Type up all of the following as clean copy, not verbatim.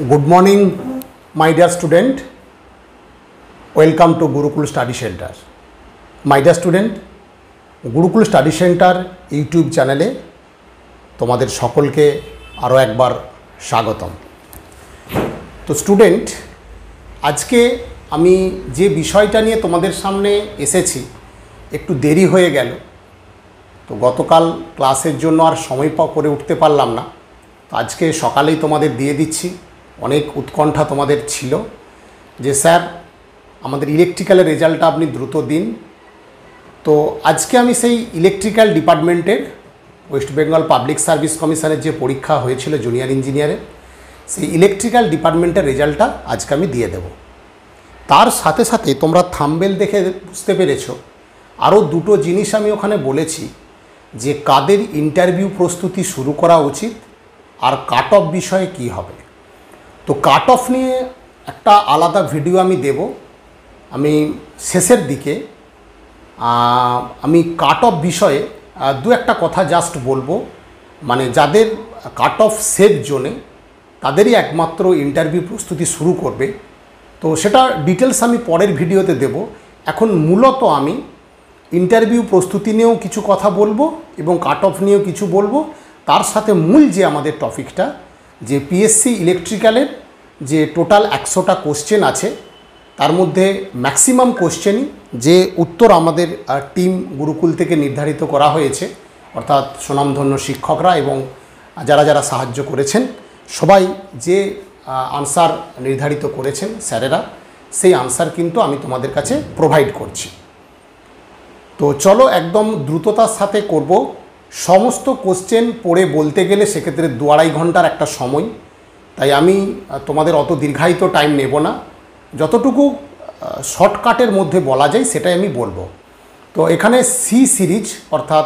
Good morning, my dear student. Welcome to Gurukul Study Center. My dear student, Gurukul Study Center YouTube চ্যানেলে তোমাদের সকলকে আরও একবার স্বাগতম। তো স্টুডেন্ট, আজকে আমি যে বিষয়টা নিয়ে তোমাদের সামনে এসেছি একটু দেরি হয়ে গেল। তো গতকাল ক্লাসের জন্য আর সময় করে উঠতে পারলাম না। তো আজকে সকালেই তোমাদের দিয়ে দিচ্ছি। অনেক উৎকণ্ঠা তোমাদের ছিল যে স্যার আমাদের ইলেকট্রিক্যালের রেজাল্টটা আপনি দ্রুত দিন। তো আজকে আমি সেই ইলেকট্রিক্যাল ডিপার্টমেন্টের ওয়েস্ট বেঙ্গল পাবলিক সার্ভিস কমিশনের যে পরীক্ষা হয়েছিল জুনিয়র ইঞ্জিনিয়ারের, সেই ইলেকট্রিক্যাল ডিপার্টমেন্টের রেজাল্টটা আজকে আমি দিয়ে দেব। তার সাথে সাথে তোমরা থাম্বনেল দেখে বুঝতে পেরেছো আরও দুটো জিনিস আমি ওখানে বলেছি যে কাদের ইন্টারভিউ প্রস্তুতি শুরু করা উচিত আর কাট অফ বিষয়ে কী হবে। তো কাট অফ নিয়ে একটা আলাদা ভিডিও আমি দেব। আমি শেষের দিকে আমি কাট অফ বিষয়ে দু একটা কথা জাস্ট বলবো, মানে যাদের কাট অফ সেফ জোনে তাদেরই একমাত্র ইন্টারভিউ প্রস্তুতি শুরু করবে। তো সেটা ডিটেলস আমি পরের ভিডিওতে দেব। এখন মূলত আমি ইন্টারভিউ প্রস্তুতি নিয়েও কিছু কথা বলবো এবং কাট অফ নিয়েও কিছু বলবো। তার সাথে মূল যে আমাদের টপিকটা যে পিএসসি ইলেকট্রিক্যালের যে টোটাল 100টা কোশ্চেন আছে তার মধ্যে ম্যাক্সিমাম কোশ্চেনই যে উত্তর আমাদের টিম গুরুকুল থেকে নির্ধারিত করা হয়েছে, অর্থাৎ সুনামধন্য শিক্ষকরা এবং যারা যারা সাহায্য করেছেন সবাই যে আনসার নির্ধারিত করেছেন স্যারেরা, সেই আনসার কিন্তু আমি তোমাদের কাছে প্রোভাইড করছি। তো চলো একদম দ্রুততার সাথে করব। সমস্ত কোশ্চেন পড়ে বলতে গেলে সেক্ষেত্রে 2-2.5 ঘন্টার একটা সময়, তাই আমি তোমাদের অত দীর্ঘায়িত টাইম নেব না। যতটুকু শর্টকাটের মধ্যে বলা যায় সেটাই আমি বলবো। তো এখানে সি সিরিজ অর্থাৎ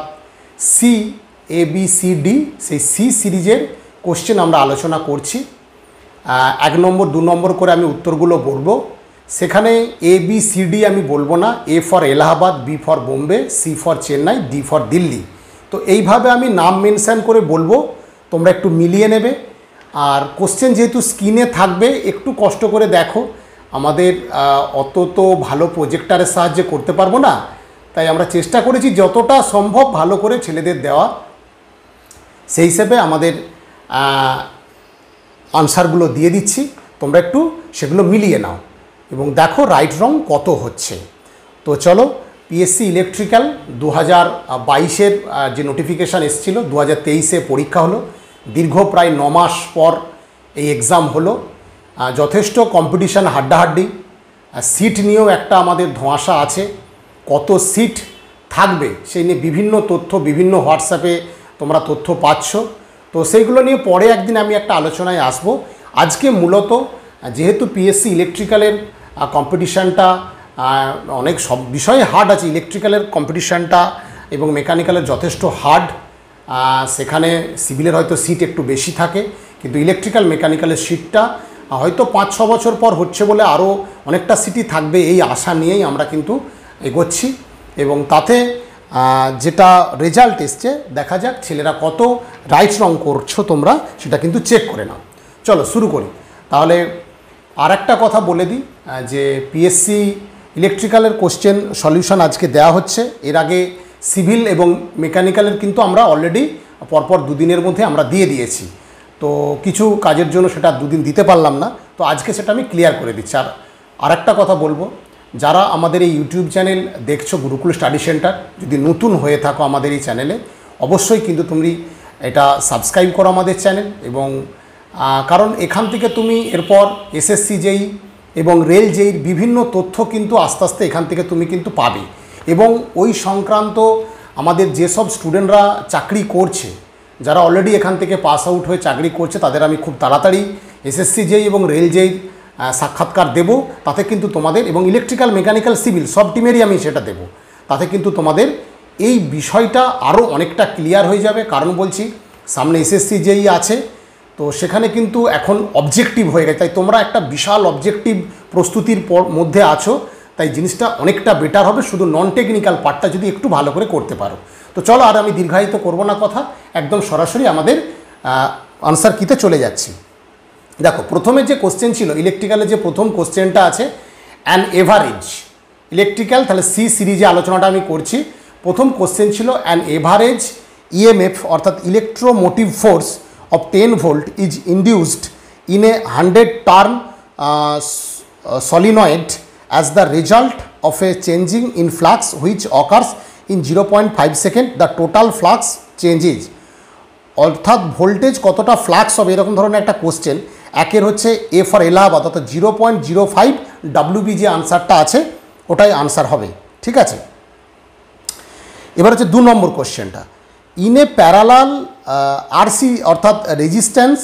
CABCD সেই সি সিরিজের কোশ্চেন আমরা আলোচনা করছি। 1 নম্বর 2 নম্বর করে আমি উত্তরগুলো বলবো। সেখানে ABCD আমি বলবো না, A for Allahabad, B for Bombay, C for Chennai, D for Delhi. তো এইভাবে আমি নাম মেনশান করে বলবো, তোমরা একটু মিলিয়ে নেবে। আর কোশ্চেন যেহেতু স্ক্রিনে থাকবে একটু কষ্ট করে দেখো, আমাদের অত তো ভালো প্রজেক্টারের সাহায্যে করতে পারবো না, তাই আমরা চেষ্টা করেছি যতটা সম্ভব ভালো করে ছেলেদের দেওয়া। সেই হিসেবে আমাদের আনসারগুলো দিয়ে দিচ্ছি, তোমরা একটু সেগুলো মিলিয়ে নাও এবং দেখো রাইট রং কত হচ্ছে। তো চলো, পিএসসি ইলেকট্রিক্যাল 2022-এর যে নোটিফিকেশান এসেছিলো 2023-এ পরীক্ষা হলো। দীর্ঘ প্রায় 9 মাস পর এই এক্সাম হলো। যথেষ্ট কম্পিটিশান, হাড্ডাহাড্ডি। সিট নিয়েও একটা আমাদের ধোঁয়াশা আছে, কত সিট থাকবে সেই নিয়ে বিভিন্ন তথ্য বিভিন্ন হোয়াটসঅ্যাপে তোমরা তথ্য পাচ্ছ। তো সেইগুলো নিয়ে পরে একদিন আমি একটা আলোচনায় আসব। আজকে মূলত যেহেতু পিএসসি ইলেকট্রিক্যালের কম্পিটিশানটা অনেক সব বিষয়ে হার্ড আছে, ইলেকট্রিক্যালের কম্পিটিশানটা এবং মেকানিক্যালের যথেষ্ট হার্ড। সেখানে সিভিলের হয়তো সিট একটু বেশি থাকে, কিন্তু ইলেকট্রিক্যাল মেকানিক্যালের সিটটা হয়তো 5-6 বছর পর হচ্ছে বলে আরও অনেকটা সিটই থাকবে, এই আশা নিয়েই আমরা কিন্তু এগোচ্ছি। এবং তাতে যেটা রেজাল্ট এসছে দেখা যাক ছেলেরা কত রাইট রং করছো তোমরা সেটা কিন্তু চেক করে নাও। চলো শুরু করি। তাহলে আর একটা কথা বলে দিই যে পিএসসি ইলেকট্রিক্যালের কোশ্চেন সলিউশন আজকে দেওয়া হচ্ছে। এর আগে সিভিল এবং মেকানিক্যালের কিন্তু আমরা অলরেডি পরপর 2 দিনের মধ্যে আমরা দিয়ে দিয়েছি। তো কিছু কাজের জন্য সেটা 2 দিন দিতে পারলাম না, তো আজকে সেটা আমি ক্লিয়ার করে দিচ্ছি। আর একটা কথা বলবো, যারা আমাদের এই ইউটিউব চ্যানেল দেখছো গুরুকুল স্টাডি সেন্টার, যদি নতুন হয়ে থাকো আমাদের এই চ্যানেলে অবশ্যই কিন্তু তুমি এটা সাবস্ক্রাইব করো আমাদের চ্যানেল। এবং কারণ এখান থেকে তুমি এরপর এসএসসি যেই এবং রেল যেই বিভিন্ন তথ্য কিন্তু আস্তে আস্তে এখান থেকে তুমি কিন্তু পাবে। এবং ওই সংক্রান্ত আমাদের যেসব স্টুডেন্টরা চাকরি করছে, যারা অলরেডি এখান থেকে পাস আউট হয়ে চাকরি করছে, তাদের আমি খুব তাড়াতাড়ি এসএসসি যেই এবং রেল যেই সাক্ষাৎকার দেব। তাতে কিন্তু তোমাদের এবং ইলেকট্রিক্যাল মেকানিক্যাল সিভিল সব টিমেরই আমি সেটা দেব। তাতে কিন্তু তোমাদের এই বিষয়টা আরও অনেকটা ক্লিয়ার হয়ে যাবে। কারণ বলছি সামনে এসএসসি যেই আছে, তো সেখানে কিন্তু এখন অবজেক্টিভ হয়ে গেছে, তাই তোমরা একটা বিশাল অবজেক্টিভ প্রস্তুতির মধ্যে আছো, তাই জিনিসটা অনেকটা বেটার হবে শুধু নন টেকনিক্যাল পার্টটা যদি একটু ভালো করে করতে পারো। তো চলো আর আমি দীর্ঘায়িত করব না কথা, একদম সরাসরি আমাদের আনসার কিতে চলে যাচ্ছি। দেখো প্রথমে যে কোশ্চেন ছিল ইলেকট্রিক্যালে, যে প্রথম কোশ্চেনটা আছে অ্যান এভারেজ ইলেকট্রিক্যাল, তাহলে সি সিরিজে আলোচনাটা আমি করছি। প্রথম কোশ্চেন ছিল অ্যান এভারেজ ইএমএফ অর্থাৎ electromotive force of 10 volt is induced in a 100 turn solenoid as the result of a changing in flux which occurs in 0.5 second the total flux changes। অর্থাৎ voltage কতটা flux হবে এরকম ধরনের একটা question. একের হচ্ছে A for Allahabad অর্থাৎ 0.05 WB যে আনসারটা আছে ওটাই আনসার হবে, ঠিক আছে। এবার হচ্ছে 2 নম্বর কোশ্চেনটা, ইন এ প্যারালাল আরসি অর্থাৎ resistance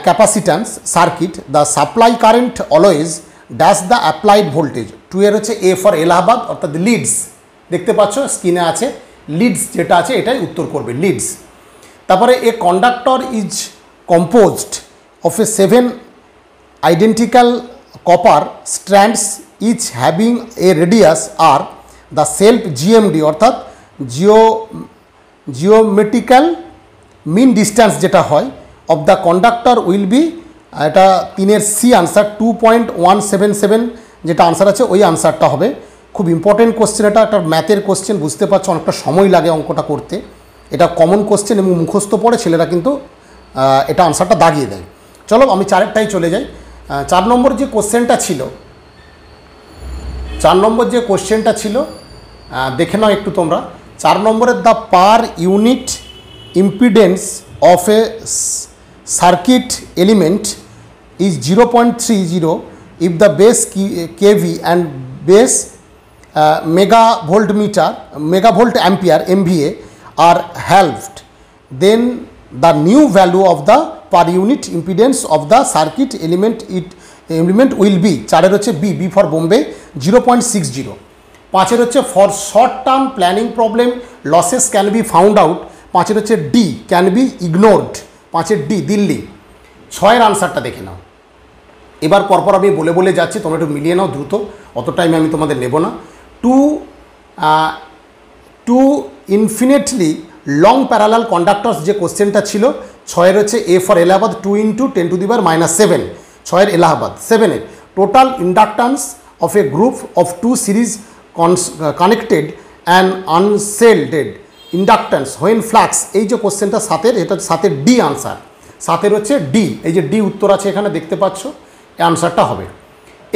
capacitance circuit the supply current always dash the applied voltage. 2 এর হচ্ছে এ ফর এলাহাবাদ অর্থাৎ লিডস, দেখতে পাচ্ছ স্ক্রিনে আছে লিডস যেটা আছে এটাই উত্তর করবে লিডস। তারপরে a conductor is composed of a 7 identical copper strands each having a radius R the self GMD অর্থাৎ জিওমেট্রিক্যাল মিন ডিস্ট্যান্স যেটা হয় of the conductor will be, এটা 3-এর সি আনসার 2.177 যেটা আনসার আছে ওই আনসারটা হবে। খুব ইম্পর্টেন্ট কোশ্চেন, এটা একটা ম্যাথের কোশ্চেন, বুঝতে পারছো অনেকটা সময় লাগে অঙ্কটা করতে। এটা কমন কোশ্চেন এবং মুখস্থ পড়ে ছেলেরা কিন্তু এটা আনসারটা দাগিয়ে দেয়। চলো আমি 4-এরটাই চলে যাই। 4 নম্বর যে কোশ্চেনটা ছিল, 4 নম্বর যে কোশ্চেনটা ছিল দেখে নাও একটু তোমরা। 4 নম্বরের the per unit impedance of A circuit element is 0.30 if the base kV and base megavolt ampere MVA are halved, then the new value of the per unit impedance of the circuit element will be 4-এর হচ্ছে B for Bombay 0.60। 5-এর হচ্ছে for short term planning problem losses can be found out, 5-এর হচ্ছে D can be ignored, 5-এর D Delhi. 6-এর আনসারটা দেখে নাও। এবার পরপর আমি বলে বলে যাচ্ছি, তোমরা একটু মিলিয়ে নাও দ্রুত, অত টাইম আমি তোমাদের নেব না। Two infinitely long parallel conductors যে কোশ্চেনটা ছিল 6-এর হচ্ছে এ ফর এলাহাবাদ 2 × 10⁻⁷। 6-এর এলাহাবাদ। 7-এর total inductance of a group of 2 series connected and unshielded inductance when flux, এই যে কোশ্চেনটা 7-এর, এটা 7-এর ডি আনসার। 7-এর হচ্ছে ডি, এই যে ডি উত্তর আছে এখানে দেখতে পাচ্ছ, এই আনসারটা হবে।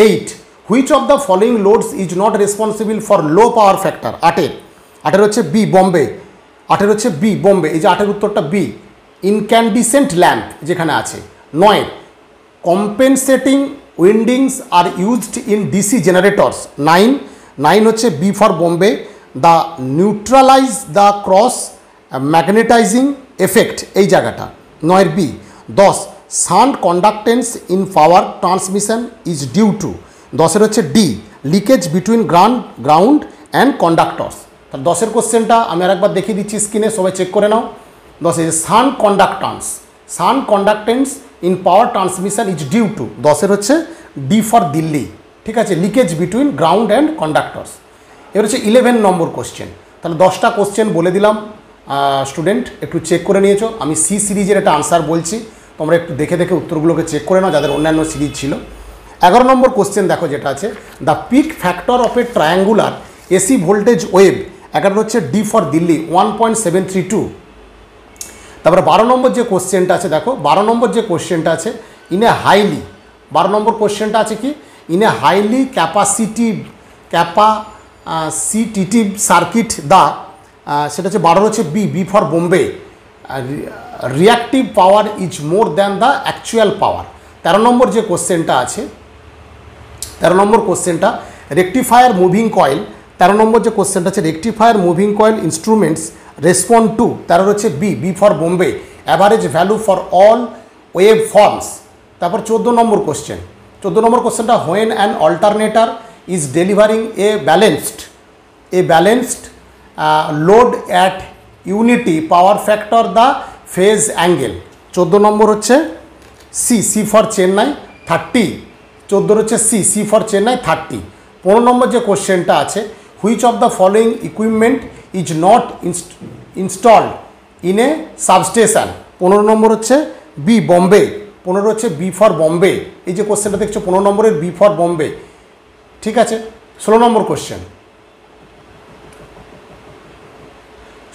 8 which of the following loads is not responsible for low power factor. 8-এর হচ্ছে বি বম্বে, 8-এর হচ্ছে বি বম্বে, এই যে 8-এর উত্তরটা বি ইনক্যান্ডিসেন্ট ল্যাম্প যেখানে আছে। 9 compensating windings are used in DC generators. 9 হচ্ছে B for Bombay the neutralise the cross magnetising effect, এই জায়গাটা 9-এর B. 10 shunt conductance in power transmission is due to, 10-এর হচ্ছে D leakage between ground and conductors. তাহলে 10-এর কোশ্চেনটা আমি আরেকবার দেখিয়ে দিচ্ছি স্ক্রিনে, সবাই চেক করে নাও। 10 shunt conductance in power transmission is due to, 10-এর হচ্ছে ডি ফর দিল্লি, ঠিক আছে, leakage between ground and conductors. এবার হচ্ছে 11 নম্বর কোশ্চেন। তাহলে 10টা কোশ্চেন বলে দিলাম, স্টুডেন্ট একটু চেক করে নিয়েছো। আমি সি সিরিজের একটা আনসার বলছি, তোমরা একটু দেখে দেখে উত্তরগুলোকে চেক করে নাও যাদের অন্যান্য সিরিজ ছিল। 11 নম্বর কোশ্চেন দেখো যেটা আছে, the peak factor of A triangular AC voltage wave, 11 হচ্ছে ডি ফর দিল্লি 1.732। তারপরে 12 নম্বর যে কোশ্চেনটা আছে দেখো, 12 নম্বর যে কোশ্চেনটা আছে ইন এ হাইলি, 12 নম্বর কোশ্চেনটা আছে কি, in a highly capacitive circuit দা, সেটা হচ্ছে 12 হচ্ছে B for Bombay reactive power is more than the actual power. 13 নম্বর যে কোশ্চেনটা আছে, 13 নম্বর কোশ্চেনটা রেকটিফায়ার মুভিং কয়েল, 13 নম্বর যে কোশ্চেনটা আছে rectifier moving coil instruments respond to, 13 হচ্ছে B for Bombay average value for all wave forms. তারপর 14 নম্বর কোশ্চেন, 14 নম্বর কোশ্চেনটা when an alternator is delivering a balanced load at unity power factor the phase angle. 14 নম্বর হচ্ছে সি ফর চেন্নাই 30, 14 হচ্ছে C for Chennai 30। 15 নম্বর যে কোশ্চেনটা আছে, which of the following equipment is not installed in a substation, 15 নম্বর হচ্ছে B Bombay 15 হচ্ছে B for Bombay, এই যে কোশ্চেনটা দেখছো 15 নম্বরের বি ফর বম্বে, ঠিক আছে। 16 নম্বর কোশ্চেন,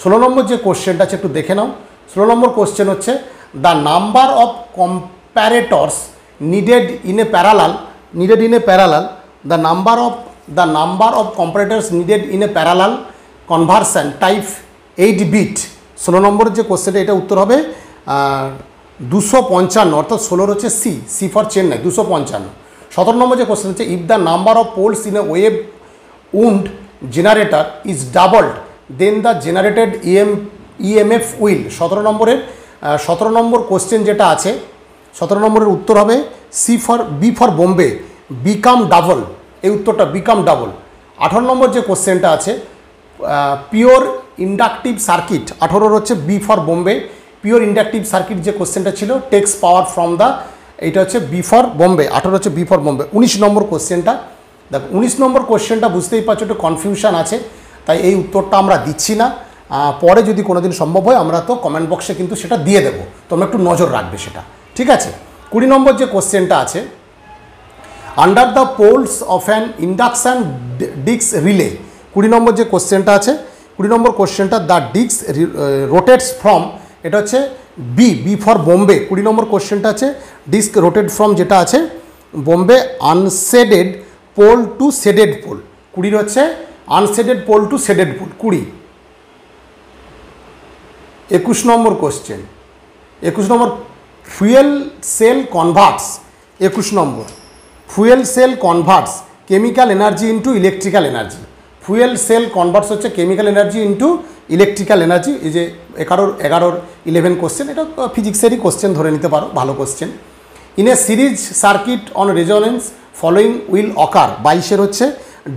16 নম্বর যে কোশ্চেনটা আছে একটু দেখে নাও। 16 নম্বর কোশ্চেন হচ্ছে the number of comparators needed in a parallel, the number of comparators needed in a parallel conversion type 8 bit. 16 নম্বরের যে কোশ্চেনটা, এটা উত্তর হবে 255, অর্থাৎ 16 হচ্ছে সি ফর চেন্নাই, 255। 17 নম্বর যে কোশ্চেন হচ্ছে if the number of poles in a wave wound generator is doubled then the generated EMF will. 17 নম্বর কোশ্চেন যেটা আছে, 17 নম্বরের উত্তর হবে B for Bombay, become double, এই উত্তরটা বিকাম ডাবল। 18 নম্বর যে কোশ্চেনটা আছে পিওর ইন্ডাকটিভ সার্কিট, 18 হচ্ছে B for Bombay, pure inductive circuit যে কোশ্চেনটা ছিল টেক্স পাওয়ার ফ্রম দ্য, এইটা হচ্ছে বি ফর বোম্বে, 18 হচ্ছে বি ফর বোম্বে। 19 নম্বর কোশ্চেনটা দেখো, 19 নম্বর কোশ্চেনটা বুঝতেই পারছো একটু কনফিউশন আছে, তাই এই উত্তরটা আমরা দিচ্ছি না, পরে যদি কোনোদিন সম্ভব হয় আমরা তো কমেন্ট বক্সে কিন্তু সেটা দিয়ে দেবো, তোমরা একটু নজর রাখবে সেটা, ঠিক আছে। 20 নম্বর যে কোশ্চেনটা আছে under the poles of an induction disc relay, 20 নম্বর যে কোশ্চেনটা আছে, 20 নম্বর কোশ্চেনটা দ্য ডিস্ক রোটেটস ফ্রম, এটা হচ্ছে বি ফর বোম্বে। 20 নম্বর কোশ্চেনটা আছে ডিস্ক রোটেট ফ্রম, যেটা আছে Bombay unshaded pole to shaded pole, 20 হচ্ছে unshaded pole to shaded pole 20। 21 number question, 21 number fuel cell converts, 21 number fuel cell converts chemical energy into electrical energy. Fuel cell converts হচ্ছে chemical energy into electrical energy, এই যে 11 question, এটা ফিজিক্সেরই question ধরে নিতে পারো, ভালো question. In a series circuit on resonance following will occur, 22 হচ্ছে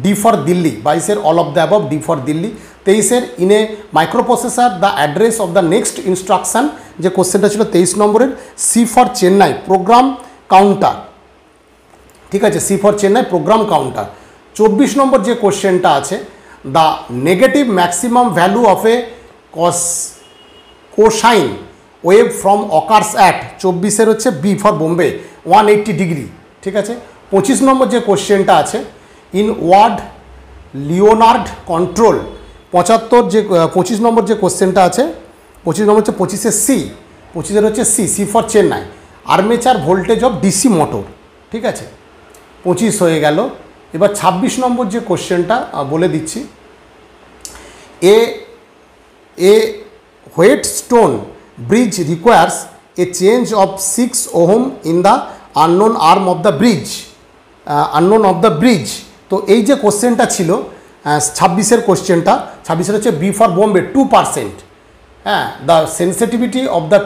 D for Delhi, 22 all of the above, D for Delhi. 23 in a microprocessor the address of the next instruction, যে কোশ্চেনটা ছিল 23 নম্বরের C for Chennai program counter, ঠিক আছে, C for Chennai program counter. 24 number যে কোশ্চেনটা আছে the negative maximum value of a cosine wave from occurs at, 24 হচ্ছে বি ফর বোম্বে 180 ডিগ্রি, ঠিক আছে। 25 নম্বর যে কোশ্চেনটা আছে ইন ওয়ার্ড লিওনার্ড কন্ট্রোল, 25 নম্বর যে কোশ্চেনটা আছে, 25 নম্বর হচ্ছে 25 হচ্ছে C for Chennai armature voltage of DC motor, ঠিক আছে। 25 হয়ে গেল। এবার 26 নম্বর যে কোশ্চেনটা বলে দিচ্ছি, a Wheatstone bridge requires a change of 6 ohm in the unknown arm of the bridge, তো এই যে কোশ্চেনটা ছিল 26 কোশ্চেনটা, 26 হচ্ছে বি ফর বোম্বে 2%, হ্যাঁ, the sensitivity of the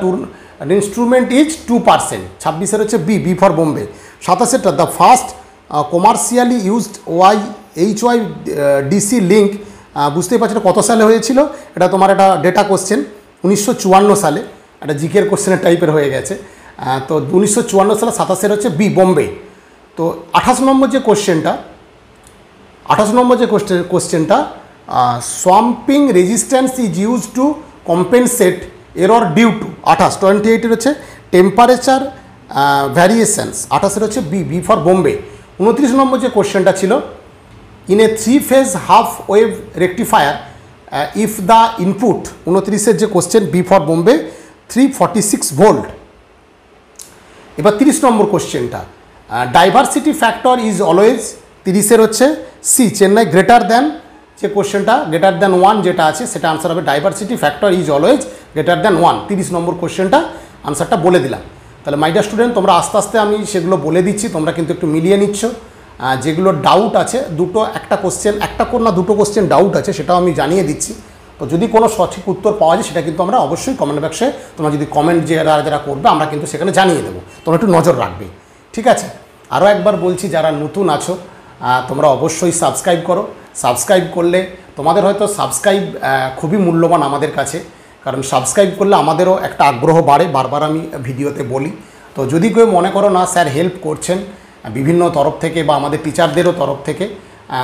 instrument is 2%, 26 হচ্ছে বি ফর বোম্বে। 27টা the first commercially used HY DC link, বুঝতেই পারছো কত সালে হয়েছিল, এটা তোমার একটা ডেটা কোশ্চেন 1954 সালে, একটা জিকের কোশ্চেনের টাইপের হয়ে গেছে, তো 1954 সালে 27 হচ্ছে বি বোম্বে। তো 28 নম্বর যে কোশ্চেনটা swamping resistance is use to compensate error due to, 28 হচ্ছে টেম্পারেচার ভ্যারিয়েশনস, 28 হচ্ছে বি ফর বোম্বে। 29 নম্বর যে কোশ্চেনটা ছিল in a 3-phase half wave rectifier if the input, 29 যে question B for Bombay 346 volt. এবার 30 নম্বর কোশ্চেনটা ডাইভার্সিটি ফ্যাক্টর ইজ অলওয়েজ, 30 হচ্ছে সি চেন্নাই গ্রেটার দ্যান, যে কোশ্চেনটা গ্রেটার দ্যান 1 যেটা আছে সেটা আনসার হবে diversity factor is always greater than 1, 30 নম্বর কোশ্চেনটা আনসারটা বলে দিলাম। তাহলে মাই ডিয়ার স্টুডেন্ট, তোমরা আস্তে আস্তে আমি সেগুলো বলে দিচ্ছি, তোমরা কিন্তু একটু মিলিয়ে নিচ্ছ, যেগুলো ডাউট আছে দুটো কোশ্চেন ডাউট আছে সেটাও আমি জানিয়ে দিচ্ছি। তো যদি কোনো সঠিক উত্তর পাওয়া যায় সেটা কিন্তু আমরা অবশ্যই কমেন্ট বক্সে, তোমরা যদি কমেন্ট যারা করবে আমরা কিন্তু সেখানে জানিয়ে দেবো, তোমরা একটু নজর রাখবে, ঠিক আছে। আরও একবার বলছি, যারা নতুন আছো তোমরা অবশ্যই সাবস্ক্রাইব করো, সাবস্ক্রাইব করলে তোমাদের হয়তো সাবস্ক্রাইব খুবই মূল্যবান আমাদের কাছে, কারণ সাবস্ক্রাইব করলে আমাদেরও একটা আগ্রহ বাড়ে, বারবার আমি ভিডিওতে বলি। তো যদি কেউ মনে করো না স্যার হেল্প করছেন বিভিন্ন তরফ থেকে বা আমাদের টিচারদেরও তরফ থেকে,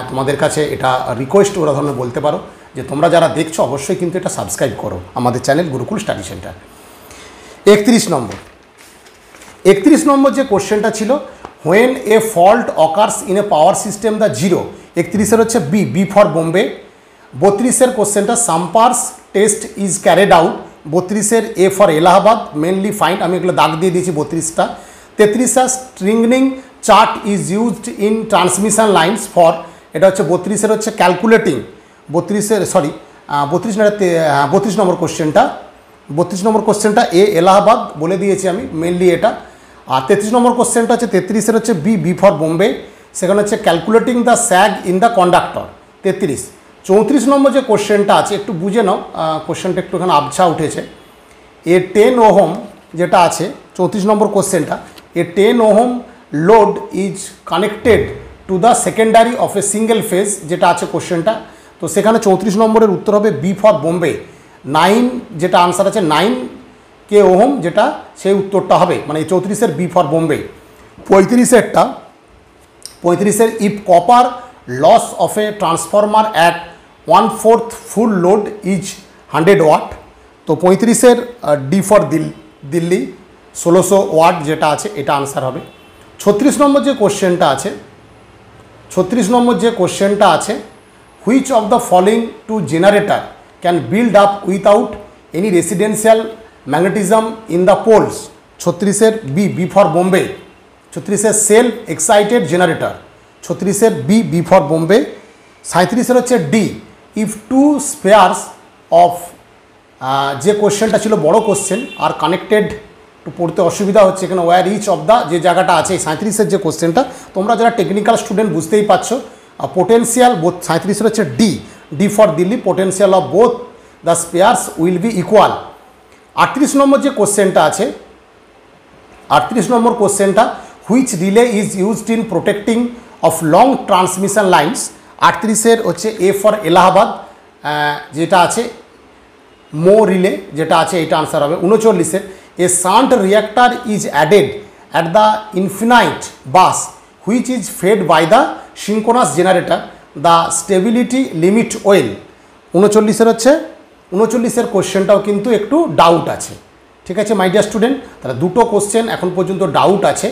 তোমাদের কাছে এটা রিকোয়েস্ট ওরা ধরনের বলতে পারো যে তোমরা যারা দেখছো অবশ্যই কিন্তু এটা সাবস্ক্রাইব করো আমাদের channel Gurukul study centre. 31 number 31 number যে কোশ্চেনটা ছিল, when a fault occurs in a power system the zero, 31-এর হচ্ছে বি ফর বোম্বে। 32-এর কোশ্চেনটা Sumpner's test is carried out, 32-এর A for Allahabad, mainly find, আমি এগুলো দাগ দিয়ে দিয়েছি 32টা। 33টা stringing chart is used in transmission lines for, এটা হচ্ছে 32-এর হচ্ছে ক্যালকুলেটিং, 32 নম্বর কোশ্চেনটা, 32 নম্বর কোশ্চেনটা এ এলাহাবাদ বলে দিয়েছি আমি, মেনলি এটা। আর 33 নম্বর কোশ্চেনটা হচ্ছে 33-এর হচ্ছে বি ফর বোম্বে, সেখানে হচ্ছে calculating the sag in the conductor 33। 34 number যে কোশ্চেনটা আছে একটু বুঝে নাও, কোশ্চেনটা একটুখানি আবছা উঠেছে। এ 10 ওহম যেটা আছে 34 নম্বর কোশ্চেনটা, এ 10 ohm load is connected to the secondary of a single phase, যেটা আছে কোশ্চেনটা। তো সেখানে 34 নম্বরের উত্তর হবে বি ফর বোম্বে। 9 যেটা আনসার আছে 9 কে ওহম, যেটা সেই উত্তরটা হবে, মানে এই 34-এর বি ফর বোম্বে। 35-এর if copper loss of a transformer at 1/4 full load is 100 watt, তো 35-এর ডি ফর দিল্লি 1600 ওয়াট যেটা আছে এটা আনসার হবে। 36 নম্বর যে কোশ্চেনটা আছে, 36 নম্বর যে কোশ্চেনটা আছে, which of the following two generator can build up without any residential magnetism in the poles, 36-এর বি ফর বোম্বে। 36-এর সেলফ এক্সাইটেড জেনারেটর, 36-এর বি ফর বোম্বে। 37-এর হচ্ছে D, if two spheres of, যে কোশ্চেনটা ছিল বড় কোশ্চেন আর কানেক্টেড, একটু পড়তে অসুবিধা হচ্ছে এখানে, ওয়ার ইচ অফ দ্য যে জায়গাটা আছে, 37-এর যে কোশ্চেনটা, তোমরা যারা টেকনিক্যাল স্টুডেন্ট বুঝতেই পারছো। পোটেন্সিয়াল 37-এর হচ্ছে D for Delhi, potential of both the spheres will be equal. 38 number যে কোশ্চেনটা আছে, 38 নম্বর কোশ্চেনটা, which relay is used in protecting of long transmission lines, 38-এর হচ্ছে এ ফর এলাহাবাদ, যেটা আছে মো রিলে যেটা আছে এটা আনসার হবে। 39-এর a shunt reactor is added at the infinite bus which is fed by the synchronous generator the stability limit will, 39-এর হচ্ছে 39-এর কোশ্চেনটাও কিন্তু একটু ডাউট আছে, ঠিক আছে মাই ডিয়ার স্টুডেন্ট। তাহলে দুটো কোশ্চেন এখন পর্যন্ত ডাউট আছে,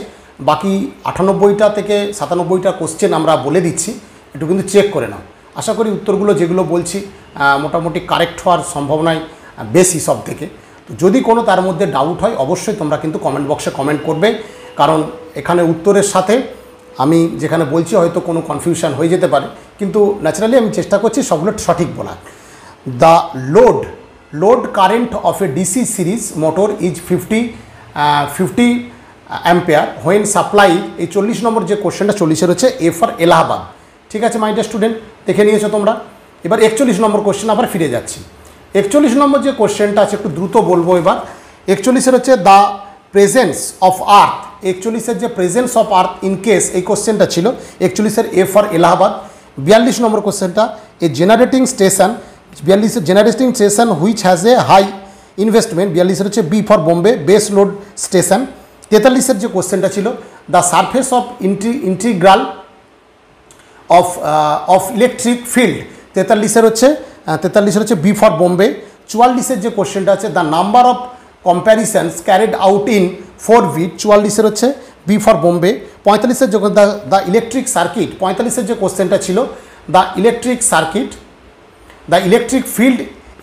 বাকি 98টা থেকে 97টা কোশ্চেন আমরা বলে দিচ্ছি, একটু কিন্তু চেক করে নাও। আশা করি উত্তরগুলো যেগুলো বলছি মোটামুটি কারেক্ট হওয়ার সম্ভাবনাই বেশি সব থেকে। তো যদি কোনো তার মধ্যে ডাউট হয় অবশ্যই তোমরা কিন্তু কমেন্ট বক্সে কমেন্ট করবে, কারণ এখানে উত্তরের সাথে আমি যেখানে বলছি হয়তো কোনো কনফিউশন হয়ে যেতে পারে, কিন্তু ন্যাচারালি আমি চেষ্টা করছি সবগুলো সঠিক বলার। The load current of A DC series motor is 50 ampere when supply, এই 40 নম্বর যে কোশ্চেনটা 40-এর হচ্ছে এ ফর এলাহাবাদ, ঠিক আছে মাই ডিয়ার স্টুডেন্ট, দেখে নিয়েছো তোমরা। এবার 41 নম্বর কোশ্চেন আবার ফিরে যাচ্ছি। 41 নম্বর যে কোশ্চেনটা আছে একটু দ্রুত বলবো এবার। 41-এর হচ্ছে দ্য প্রেজেন্স অফ আর্থ, 41-এর যে presence of earth in case, এই কোশ্চেনটা ছিল 41-এর এ ফর এলাহাবাদ। 42 নম্বর কোশ্চেনটা এ জেনারেটিং স্টেশন, 42-এর generating station which has a high investment, 42-এর হচ্ছে B for Bombay base load station. 43-এর যে কোশ্চেনটা ছিল the surface of integral of electric field, 43-এর হচ্ছে বি ফর বোম্বে। 44-এর যে কোশ্চেনটা আছে the number of comparisons carried out in 4 bit, 44-এর হচ্ছে বি ফর বোম্বে। 45-এর যখন দ্য ইলেকট্রিক সার্কিট, 45-এর যে কোশ্চেনটা ছিল the electric circuit, the electric field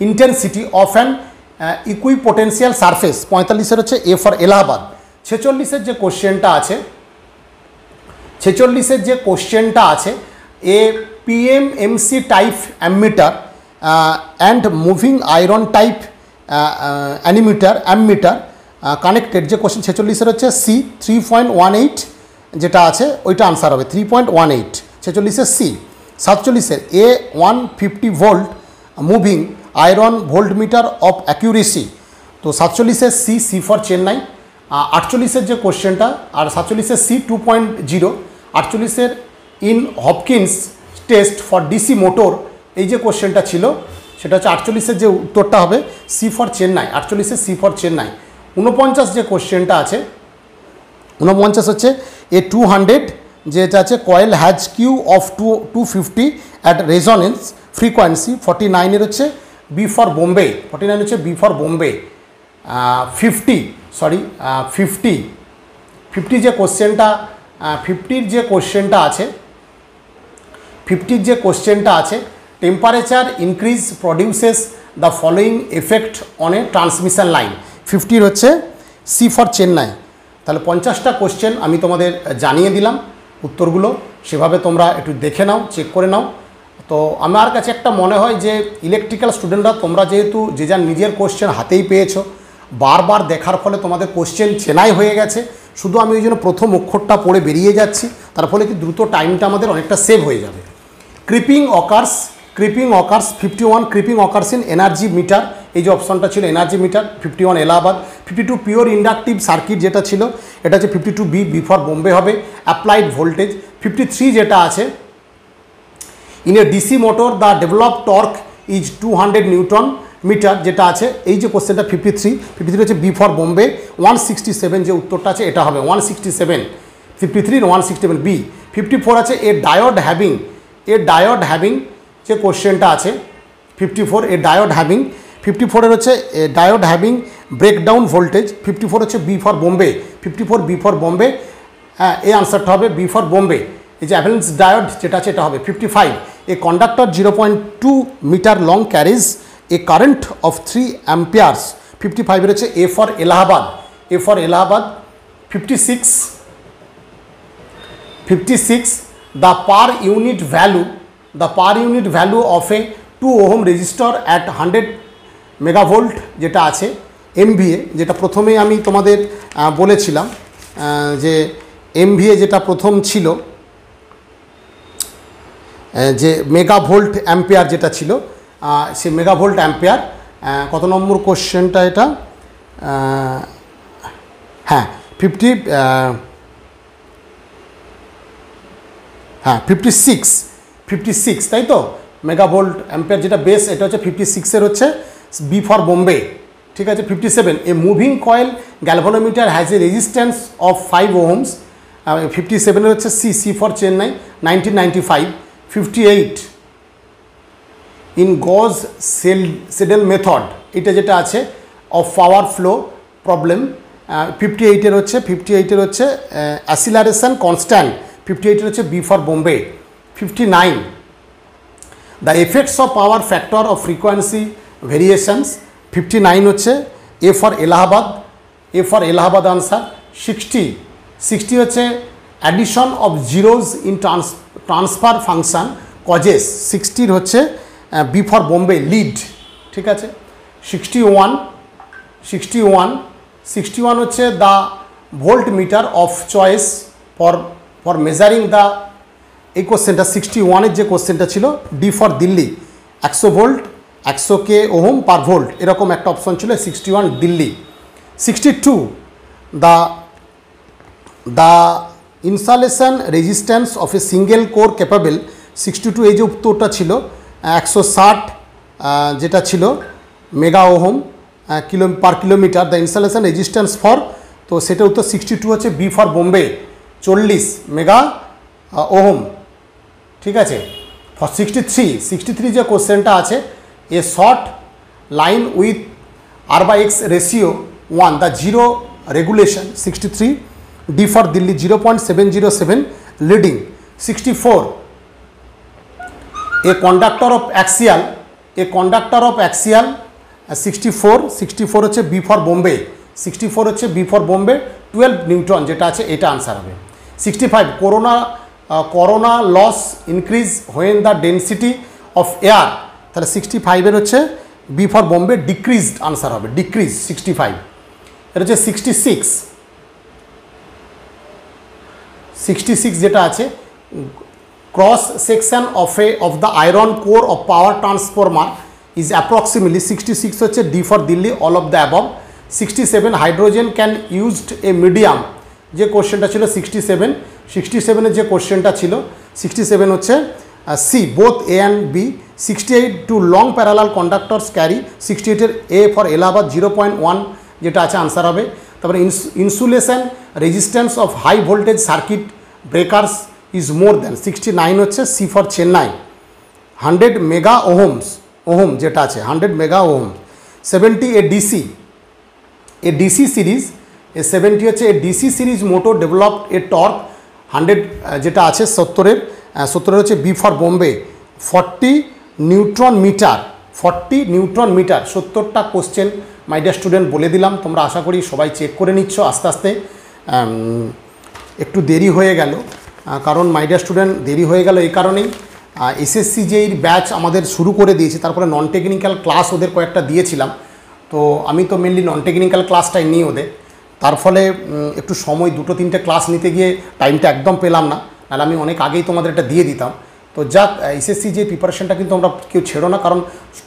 intensity of an equipotential surface, 45-এর হচ্ছে এ ফর এলাহাবাদ। 46-এর যে কোশ্চেনটা আছে, 46-এর যে কোশ্চেনটা আছে a PMMC type ammeter and moving iron type ammeter connected, যে কোশ্চেন 46-এর হচ্ছে সি 3.18 যেটা আছে ওইটা আনসার হবে 3.18, 46-এর সি। 47-এর a 150 volt moving iron voltmeter of accuracy, তো 47-এর সি ফর চেন্নাই। 48-এর যে কোশ্চেনটা, আর 47-এর সি 2.0, 48-এর in Hopkins test for DC motor, এই যে কোশ্চেনটা ছিল সেটা হচ্ছে 48-এর যে উত্তরটা হবে সি ফর চেন্নাই, 48-এর সি ফর চেন্নাই। 49 যে কোশ্চেনটা আছে, 49 হচ্ছে এ 200 যেটা আছে coil has Q of 250 at resonance frequency, 49-এর হচ্ছে বি ফর বোম্বে, 49 হচ্ছে বি ফর বোম্বে। 50 50 যে কোশ্চেনটা 50 যে কোশ্চেনটা আছে 50 যে কোশ্চেনটা আছে temperature increase produces the following effect on a transmission line. 50 হচ্ছে সি ফর চেন্নাই। তাহলে 50টা কোশ্চেন আমি তোমাদের জানিয়ে দিলাম, উত্তরগুলো সেভাবে তোমরা একটু দেখে নাও, চেক করে নাও। তো আমার কাছে একটা মনে হয় যে ইলেকট্রিক্যাল স্টুডেন্টরা তোমরা যেহেতু যে যার নিজের কোশ্চেন হাতেই পেয়েছো, বারবার দেখার ফলে তোমাদের কোশ্চেন চেনাই হয়ে গেছে। শুধু আমি ওই জন্য প্রথম অক্ষরটা পড়ে বেরিয়ে যাচ্ছি, তার ফলে কি দ্রুত টাইমটা আমাদের অনেকটা সেভ হয়ে যাবে। Creeping occurs 51 creeping occurs in energy meter, এই যে অপশনটা ছিল energy meter. 51 Allahabad. 52 pure inductive circuit যেটা ছিল এটা হচ্ছে 52 বি ফর বোম্বে হবে। অ্যাপ্লাইড ভোল্টেজ 53 যেটা আছে in a DC motor the develop torque is 200 newton metre, যেটা আছে এই যে কোশ্চেনটা 53 হচ্ছে বি ফর বোম্বে। 167 যে উত্তরটা আছে এটা হবে 167। 53 167 বি। 54 আছে এ ডায়োড হ্যাভিং যে কোশ্চেনটা আছে 54 এ ডায়োড হ্যাভিং। 54 হচ্ছে ডায়োড হ্যাভিং ব্রেকডাউন ভোল্টেজ। 54 হচ্ছে B for Bombay. 54 B for Bombay. হ্যাঁ, এই আনসারটা হবে বি ফর বোম্বে। এই যে অ্যাভেলেন্স ডায়োড যেটা আছে এটা হবে। 55 a conductor 0.2 metre long carries a current of 3 amperes. 55 হচ্ছে A for Allahabad. 56 the per unit value of a 2 ohm resistor at 100 megavolt যেটা আছে MVA, যেটা প্রথমেই আমি তোমাদের বলেছিলাম যে MVA যেটা প্রথম ছিল যে মেগাভোল্ট অ্যাম্পিয়ার যেটা ছিল, সে মেগাভোল্ট অ্যাম্পিয়ার। কত নম্বর কোশ্চেনটা এটা? হ্যাঁ 56 তাই তো। মেগাভোল্ট অ্যাম্পিয়ার যেটা বেস এটা হচ্ছে 56 হচ্ছে বি ফর বোম্বে। ঠিক আছে। 57 a moving coil galvanometer has a resistance of 5 ohms। 57 হচ্ছে C for Chennai 1995। 58 in Gauss Seidel method, এটা যেটা আছে অফ পাওয়ার ফ্লো প্রবলেম। 58 হচ্ছে অ্যাসিলারেশন কনস্ট্যান্ট। 58 হচ্ছে B for Bombay. 59 the effects of power factor of frequency variations. 59 হচ্ছে A for Allahabad answer. 60 হচ্ছে addition of zeros in transfer function causes. 60 হচ্ছে B for Bombay lead. ঠিক আছে। 61 হচ্ছে the volt meter of choice for measuring the, এই কোশ্চেনটা 61-এর যে কোশ্চেনটা ছিল D for Delhi 100 volt 100 K ohm per volt, এরকম একটা অপশন ছিল 61 Delhi. 62 the insulation resistance of a single core capable. 62 এই যে উত্তরটা ছিল 160 যেটা ছিল mega ohm per kilometre the insulation resistance for, তো সেটা উত্তর 62 হচ্ছে B for Bombay 40 mega ohm. ঠিক আছে। ফর 63 যে কোশ্চেনটা আছে a short line with R/X ratio 1 the zero regulation. 63 D for Delhi 0.707 leading. 64 a conductor of axial 64 হচ্ছে বি ফর বোম্বে। 64 হচ্ছে বি ফর বোম্বে 12 নিউটন যেটা আছে এটা আনসার হবে। 65 corona loss increase when the density of air, তাহলে 65-এর হচ্ছে B for Bombay decreased answer হবে, ডিক্রিজ 65। এটা হচ্ছে 66 যেটা আছে cross section of the iron core of power transformer is approximately. 66 হচ্ছে D for Delhi all of the above. 67 hydrogen can used a medium, যে কোশ্চেনটা ছিল 67-এর যে কোশ্চেনটা ছিল 67 হচ্ছে C both A and B. 68 two long parallel conductors carry. 68-এর এ ফর এলাহাবাদ 0.1 যেটা আছে আনসার হবে। তারপরে insulation resistance of high voltage circuit breakers is more than. 69 হচ্ছে C for Chennai 100 mega ohm যেটা আছে 100 mega ohm. 70 a DC series a 70 হচ্ছে a DC series motor developed a torque 100 যেটা আছে 70-এর হচ্ছে B for Bombay 40 newton metre 70টা question my dear student বলে দিলাম। তোমরা আশা করি সবাই চেক করে নিচ্ছ আস্তে আস্তে। একটু দেরি হয়ে গেল, কারণ মাই ডিয়ার স্টুডেন্ট দেরি হয়ে গেল এই কারণেই এসএসসি যেই ব্যাচ আমাদের শুরু করে দিয়েছে, তারপরে নন টেকনিক্যাল ক্লাস ওদের কয়েকটা দিয়েছিলাম। তো আমি তো মেনলি নন টেকনিক্যাল ক্লাসটাই নিই ওদের, তার ফলে একটু সময় 2-3টে ক্লাস নিতে গিয়ে টাইমটা একদম পেলাম না, নাহলে আমি অনেক আগেই তোমাদের এটা দিয়ে দিতাম। তো যাক, এসএসসি যে প্রিপারেশনটা কিন্তু আমরা কেউ ছেড়ো না, কারণ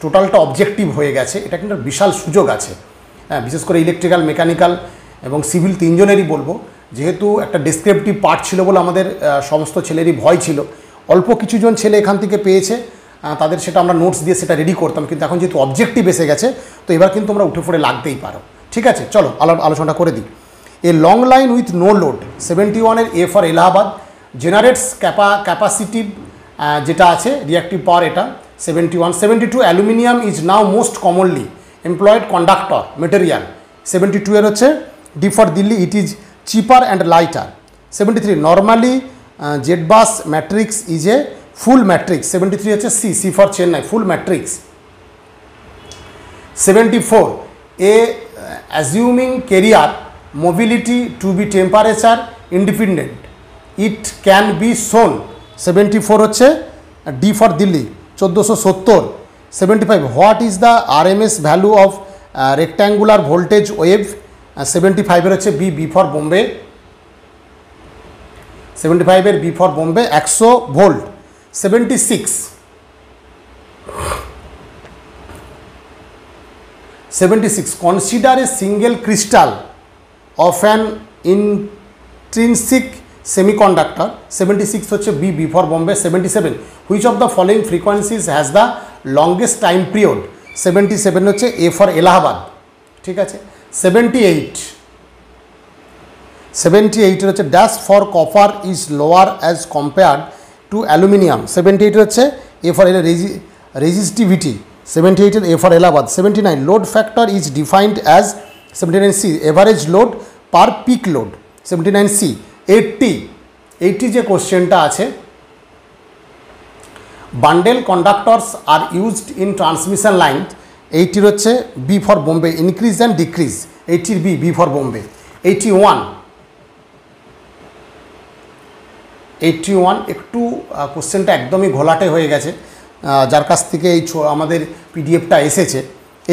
টোটালটা অবজেক্টিভ হয়ে গেছে। এটা কিন্তু বিশাল সুযোগ আছে, হ্যাঁ, বিশেষ করে ইলেকট্রিক্যাল, মেকানিক্যাল এবং সিভিল তিনজনেরই বলবো। যেহেতু একটা ডেসক্রিপটিভ পার্ট ছিল বলে আমাদের সমস্ত ছেলেরই ভয় ছিল। অল্প কিছুজন ছেলে এখান থেকে পেয়েছে, তাদের সেটা আমরা নোটস দিয়ে সেটা রেডি করতাম, কিন্তু এখন যেহেতু অবজেক্টিভ এসে গেছে, তো এবার কিন্তু আমরা উঠে পড়ে লাগতেই পারো। ঠিক আছে, চলো আলোচনাটা করে দিই। A long line with no load 71-এর A for Allahabad generates capacitive যেটা আছে রিয়াক্টিভ পাওয়ার, এটা 71। 72 aluminium is now most commonly employed conductor material. 72-এর হচ্ছে D for Delhi, it is cheaper and lighter. 73 normally Z bus matrix is a full matrix. 73 হচ্ছে C for Chennai, full matrix. 74 a assuming carrier mobility to be temperature independent it can be শোন। 74 হচ্ছে D for Delhi 1470। 75 what is the RMS value of rectangular voltage wave. 75-এর হচ্ছে B for Bombay. 75-এর B for Bombay 100 volt. 76 consider a single crystal of an intrinsic semiconductor. 76 হচ্ছে B for Bombay. 77 which of the following frequencies has the longest time period. 77 হচ্ছে A for Allahabad. ঠিক আছে। 78 হচ্ছে dash for copper is lower as compared to aluminium. 78 হচ্ছে A for resistivity. 78-এর A for Allahabad. 79 load factor is defined as. 79 C average load per peak load. 79 C. 80 যে কোশ্চেনটা আছে, bundle conductors are used in transmission line. 80-র হচ্ছে B for Bombay, increase and decrease. 80-র B for Bombay. 81 একটু কোশ্চেনটা একদমই ঘোলাটে হয়ে গেছে, যার কাছ থেকে এই আমাদের পিডিএফটা এসেছে।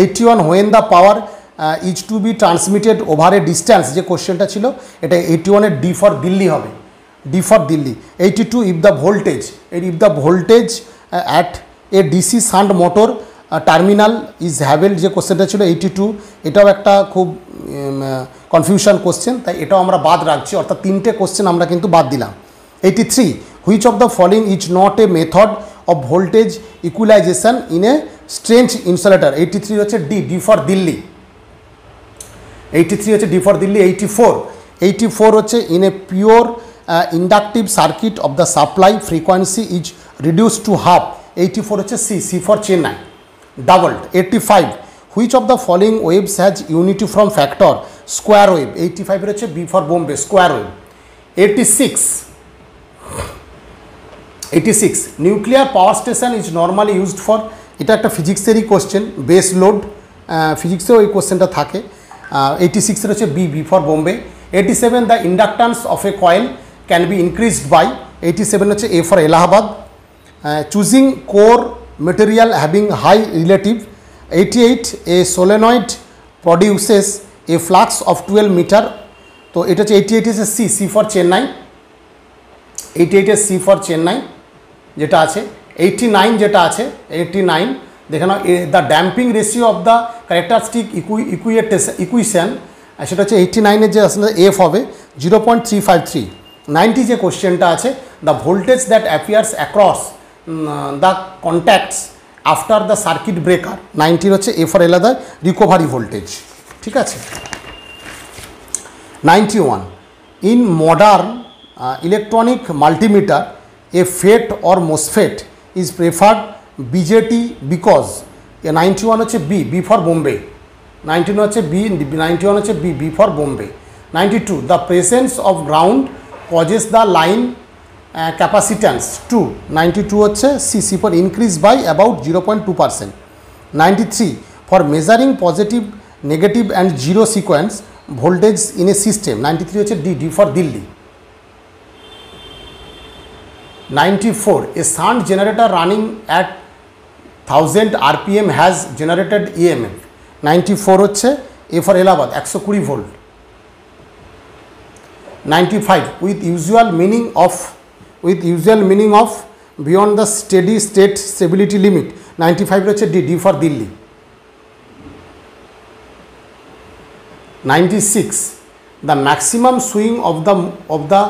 81 when the power is to be transmitted over a distance, যে কোশ্চেনটা ছিল এটা 81-এর ডি ফর দিল্লি হবে, D for Delhi. 82 if the voltage at a DC shunt motor terminal is halved, যে কোশ্চেনটা ছিল 82, এটাও একটা খুব কনফিউশন কোশ্চেন, তাই এটাও আমরা বাদ রাখছি, অর্থাৎ 3টে কোশ্চেন আমরা কিন্তু বাদ দিলাম। 83 which of the following is not a method of voltage equalisation in a strange insulator. 83 হচ্ছে ডি ফর দিল্লি। 83 হচ্ছে ডি ফর দিল্লি। 84 হচ্ছে in a pure inductive circuit of the supply frequency is reduce to half. 84 হচ্ছে C for Chennai, doubled. 85 which of the following waves has unity form factor square wave. 85-এর হচ্ছে B for Bombay, square wave. 86 nuclear power station is normally used for, এটা একটা ফিজিক্সেরই question, base load, ফিজিক্সেও এই কোশ্চেনটা থাকে। 86-এর হচ্ছে B for Bombay. 87 the inductance of A coil can be increased by. 87 হচ্ছে A for Allahabad. Choosing core material having high relative. 88 a solenoid produces a flux of 12 metre, তো এটা হচ্ছে 88 হচ্ছে সি ফর চেন্নাই। 88-এর সি ফর চেন্নাই যেটা আছে। 89 যেটা আছে, 89 দেখে নাও, the damping ratio of the characteristic equation, সেটা হচ্ছে 89-এর যে আসলে এফ হবে 0.353। 90 যে কোশ্চেনটা আছে, the voltage that appears across the contacts after the circuit breaker. 90 হচ্ছে এ ফর এলাদা রিকভারি ভোল্টেজ। ঠিক আছে। 91 in modern electronic multimeter a FET or MOSFET is preferred BJT because. 91 হচ্ছে বি ফর বোম্বে। 91 হচ্ছে B for Bombay. 92 the presence of ground causes the line capacitance to 92 হচ্ছে cc for increase by about 0.2%. 93 for measuring positive negative and zero sequence voltage in a system. 93 হচ্ছে d for Delhi. 94 a shunt generator running at 1000 rpm has generated EMF. 94 হচ্ছে a for Allahabad 120 volt. 95 with usual meaning of beyond the steady state stability limit. 95 হচ্ছে d for Delhi. 96 the maximum swing of the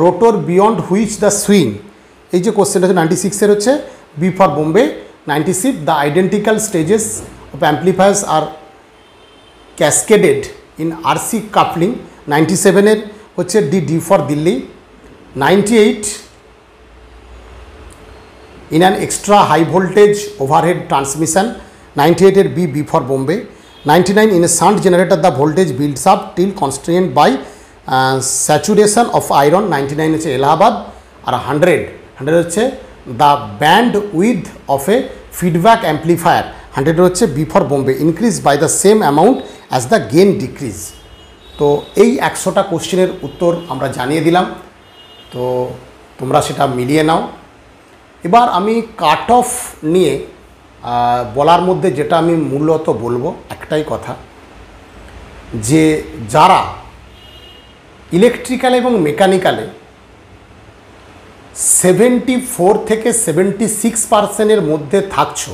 rotor beyond which the swing, এই যে question হচ্ছে 96 এর হচ্ছে b for Bombay. 96 the identical stages of amplifiers are cascaded in RC coupling. 97 এর হচ্ছে d for Delhi. 98 in an extra high voltage overhead transmission. 98 এর b for Bombay. 99 in a shunt generator the voltage builds up till constrained by saturation of iron. 99 হচ্ছে Allahabad. আর 100 হচ্ছে the band width of a feedback amplifier. 100 হচ্ছে b for Bombay increase by the same amount as the gain decrease. তো এই 100টা কোশ্চেনের উত্তর আমরা জানিয়ে দিলাম, তো তোমরা সেটা মিলিয়ে নাও। এবার আমি কাট অফ নিয়ে বলার মধ্যে যেটা আমি মূলত বলবো একটাই কথা, যে যারা ইলেকট্রিক্যাল এবং মেকানিক্যালে 74 থেকে 76% মধ্যে থাকছো,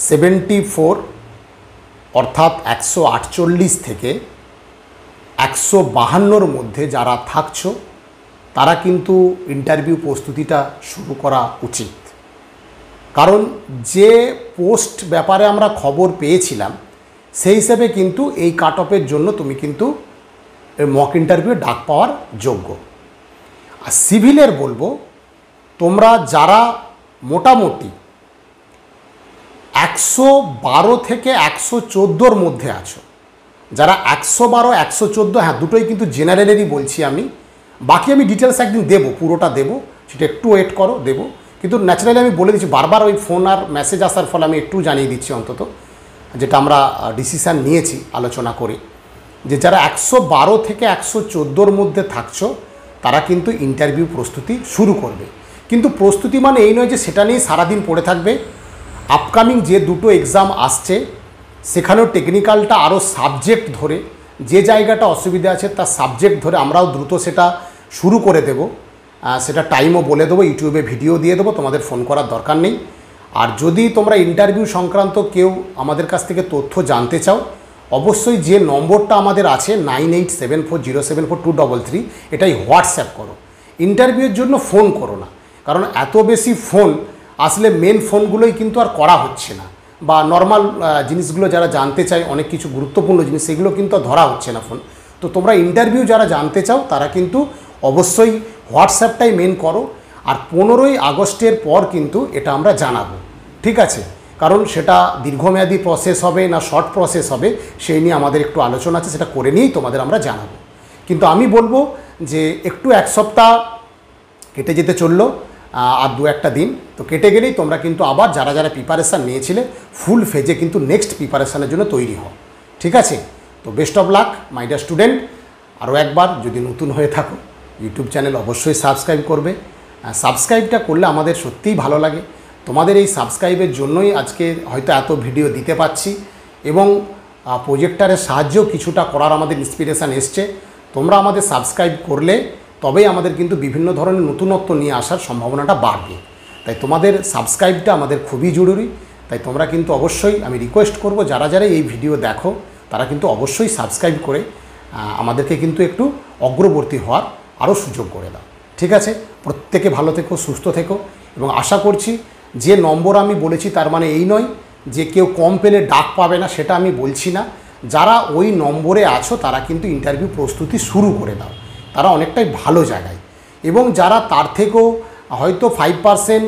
74 অর্থাৎ 148 থেকে 152 মধ্যে যারা থাকছো তারা কিন্তু ইন্টারভিউ প্রস্তুতিটা শুরু করা উচিত। কারণ যে পোস্ট ব্যাপারে আমরা খবর পেয়েছিলাম সেই হিসেবে কিন্তু এই কাট অফের জন্য তুমি কিন্তু মক ইন্টারভিউ ডাক পাওয়ার যোগ্য। আর সিভিলের বলবো, তোমরা যারা মোটামুটি 112 থেকে 114 মধ্যে আছো, যারা 112 114, হ্যাঁ দুটোই কিন্তু জেনারেলেরই বলছি আমি, বাকি আমি ডিটেলস একদিন দেবো, পুরোটা দেবো, সেটা একটু ওয়েট করো, দেবো। কিন্তু ন্যাচারালি আমি বলে দিচ্ছি, বারবার ওই ফোন আর মেসেজ আসার ফলে আমি একটু জানিয়ে দিচ্ছি অন্তত, যেটা আমরা ডিসিশান নিয়েছি আলোচনা করে, যে যারা 112 থেকে 114 মধ্যে থাকছো তারা কিন্তু ইন্টারভিউ প্রস্তুতি শুরু করবে। কিন্তু প্রস্তুতি মানে এই নয় যে সেটা নিয়ে সারাদিন পড়ে থাকবে। আপকামিং যে দুটো এক্সাম আসছে সেখানেও টেকনিক্যালটা আরও সাবজেক্ট ধরে, যে জায়গাটা অসুবিধা আছে তার সাবজেক্ট ধরে আমরাও দ্রুত সেটা শুরু করে দেব। সেটা টাইমও বলে দেবো, ইউটিউবে ভিডিও দিয়ে দেবো, তোমাদের ফোন করার দরকার নেই। আর যদি তোমরা ইন্টারভিউ সংক্রান্ত কেউ আমাদের কাছ থেকে তথ্য জানতে চাও, অবশ্যই যে নম্বরটা আমাদের আছে 9874074233, এটাই হোয়াটসঅ্যাপ করো। ইন্টারভিউর জন্য ফোন করো না, কারণ এত বেশি ফোন আসলে মেন ফোনগুলোই কিন্তু আর করা হচ্ছে না, বা নর্মাল জিনিসগুলো যারা জানতে চায় অনেক কিছু গুরুত্বপূর্ণ জিনিস সেগুলো কিন্তু ধরা হচ্ছে না ফোন। তো তোমরা ইন্টারভিউ যারা জানতে চাও তারা কিন্তু অবশ্যই হোয়াটসঅ্যাপটাই মেন করো। আর 15ই আগস্টের পর কিন্তু এটা আমরা জানাবো, ঠিক আছে? কারণ সেটা দীর্ঘমেয়াদী প্রসেস হবে না শর্ট প্রসেস হবে সেই নিয়ে আমাদের একটু আলোচনা আছে, সেটা করে নিয়েই তোমাদের আমরা জানাবো। কিন্তু আমি বলবো যে একটু এক সপ্তাহ কেটে যেতে চললো, আর 2-1 দিন তো কেটে গেলেই তোমরা কিন্তু আবার যারা যারা প্রিপারেশান নিয়েছিলে ফুল ফেজে কিন্তু নেক্সট প্রিপারেশানের জন্য তৈরি হও, ঠিক আছে? তো best of luck my dear student. আরও একবার যদি নতুন হয়ে থাকো ইউটিউব চ্যানেল অবশ্যই সাবস্ক্রাইব করবে। সাবস্ক্রাইবটা করলে আমাদের সত্যিই ভালো লাগে। তোমাদের এই সাবস্ক্রাইবের জন্যই আজকে হয়তো এত ভিডিও দিতে পারছি, এবং প্রজেক্টারের সাহায্যেও কিছুটা করার আমাদের ইন্সপিরেশান এসছে। তোমরা আমাদের সাবস্ক্রাইব করলে তবেই আমাদের কিন্তু বিভিন্ন ধরনের নতুনত্ব নিয়ে আসার সম্ভাবনাটা বাড়বে। তাই তোমাদের সাবস্ক্রাইবটা আমাদের খুবই জরুরি। তাই তোমরা কিন্তু অবশ্যই, আমি রিকোয়েস্ট করব যারা যারা এই ভিডিও দেখো তারা কিন্তু অবশ্যই সাবস্ক্রাইব করে আমাদেরকে কিন্তু একটু অগ্রবর্তী হওয়ার আরও সুযোগ করে দাও, ঠিক আছে? প্রত্যেকে ভালো থেকো, সুস্থ থেকো, এবং আশা করছি যে নম্বর আমি বলেছি তার মানে এই নয় যে কেউ কম পেলে ডাক পাবে না, সেটা আমি বলছি না। যারা ওই নম্বরে আছো তারা কিন্তু ইন্টারভিউ প্রস্তুতি শুরু করে দাও, তারা অনেকটাই ভালো জায়গায়। এবং যারা তার থেকেও হয়তো 5%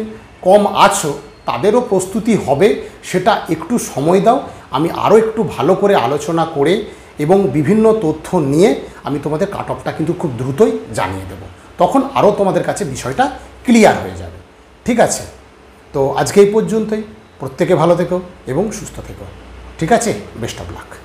কম আছো তাদেরও প্রস্তুতি হবে, সেটা একটু সময় দাও। আমি আরও একটু ভালো করে আলোচনা করে এবং বিভিন্ন তথ্য নিয়ে আমি তোমাদের কাট অফটা কিন্তু খুব দ্রুতই জানিয়ে দেব। তখন আরও তোমাদের কাছে বিষয়টা ক্লিয়ার হয়ে যাবে। ঠিক আছে, তো আজকে এই পর্যন্তই। প্রত্যেকে ভালো থেকো এবং সুস্থ থেকো। ঠিক আছে, বেস্ট অফ লাক।